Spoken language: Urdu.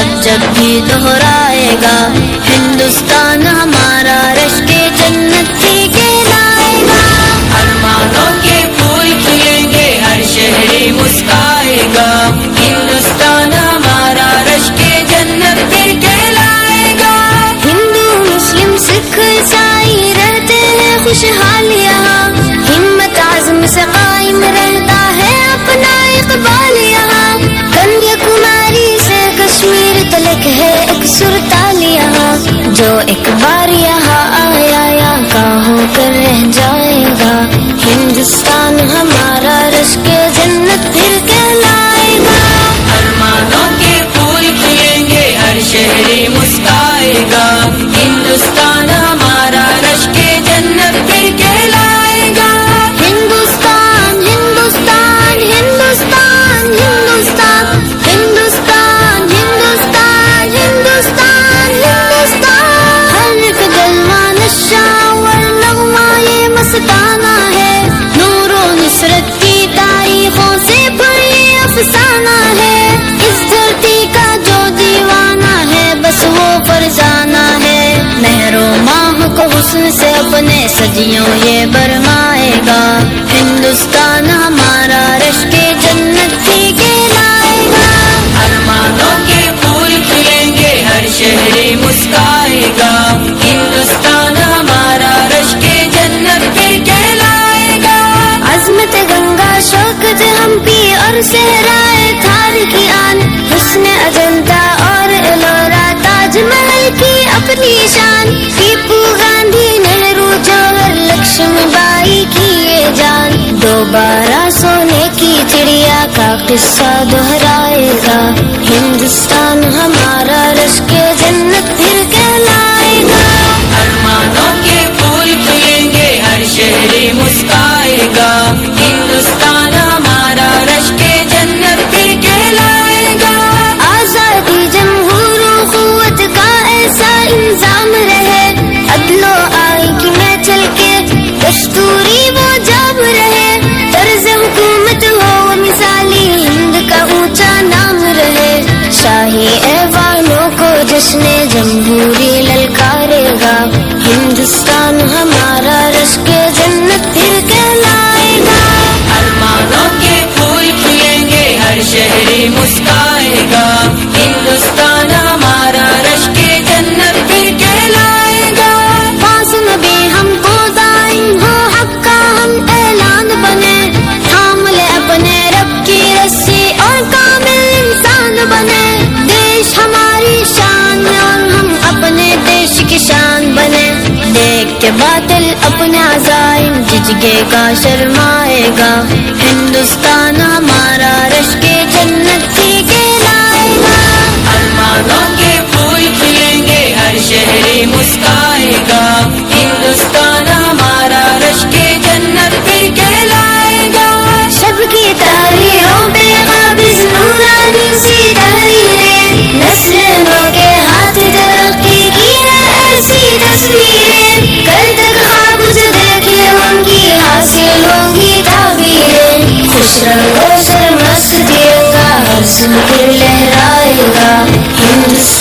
جب جب بھی دہرائے گا، ہندوستان ہمارا رشک جنت ہی کہلائے گا۔ ارمانوں کے پھول کھلیں گے، ہر شہری مسکرائے گا، ہندوستان ہمارا رشک جنت پھر کہلائے گا۔ ہندو مسلم سکھ عیسائی رہتے ہیں خوشحال یہاں، ہمت عزم سے قائم رہتا ہے اپنا اقبال یہاں، کنیا کماری سے کشمیر تلک ہے ایک سرتال یہاں، جو ایک بار یہاں آیا یا کا ہو کر رہ جائے گا، ہندوستان ہمارا رشک جنت پھر کہلائے گا۔ ارمانوں کے پھول کھلیں گے، ہر شہری مسکرائے گا، ہندوستان ہمارا رشک جنت پھر کہلائے گا۔ ہندوستان ہندوستان ہندوستان ہندوستان ہندوستان ہندوستان ہندوستان ہندوستان، ہر ایک گلوہ نشہ اور نغمہ یہ مستانہ ہے، نور و نصرت کی تاریخوں سے بڑی افسانہ ہے، اس دھرتی کا جو دیوانہ ہے بس وہ فرزانہ ہے، مہر و ماہ کو حسن سے اپنے صدیوں یہ برمائے گا، ہندوستان ہمارا رشک جنت ہی کہلائے گا۔ ارمانوں کے پھول کھلیں گے، ہر شہری مسکرائے گا، ہندوستان ہمارا رشک جنت پھر کہلائے گا۔ عظمت گنگا، شوکت ہمپی اور صحرائے تھار کی آن، حسن اجنتا اور ایلورا، تاج محل کی اپنی شان، ٹیپو گاندھی، نہرو، جوہر، لکشمی بائی کی یہ جان، دوبارہ سونے کی چڑیا کا قصہ دہرائے گا، ہندوستان ہمارا رشک جنت پھر کہلائے گا۔ ارمانوں کے پھول کھلیں گے، ہر شہری مسکرائے گا، ہندوستان ہمارا رشک جنت پھر کہلائے گا۔ آزادی، جمہور و قوت کا ایسا انظام رہے، عدل و آئین کی میں چل کے دستوری وہ جام رہے، طرز حکومت ہو مثالی، ہند کا اونچا نام رہے، شاہی ایوانوں کو جشن جمہوری للکارے گا، ہندوستان ہمارا رشک جنت پھر کہلائے گا۔ ارمانوں کے پھول کھلیں گے، ہر شہری مسکرائے گا، ہندوستان ہمارا رشک جنت پھر کہلائے گا۔ پاس نبی ہم کو دائم ہو، حق کا ہم اعلان بنے، تھام لے اپنے رب کی رسی اور کامل انسان بنے، دیش ہماری شان اور ہم اپنے دیش کی شان بنے، دیکھ کے باطل اپنے عزائم جھجکے گا شرمائے گا، ہندوستان ہمارا رشک جنت ہی کہلائے گا۔ ارمانوں کے پھول کھلیں گے، ہر شہری مسکرائے گا، ہندوستان ہمارا رشک جنت پھر کہلائے گا۔ شب کی تحریروں پہ قابض نورانی سی تحریریں، نسل نو کے ہاتھ ترقی کی ہے ایسی تصویریں، کل تک خواب جو دیکھے ان کی حاصل ہوں گی تعبیریں، خوش رنگوں سے مست ترنگا ہر سو پھر لہرائے گا، ہندوستان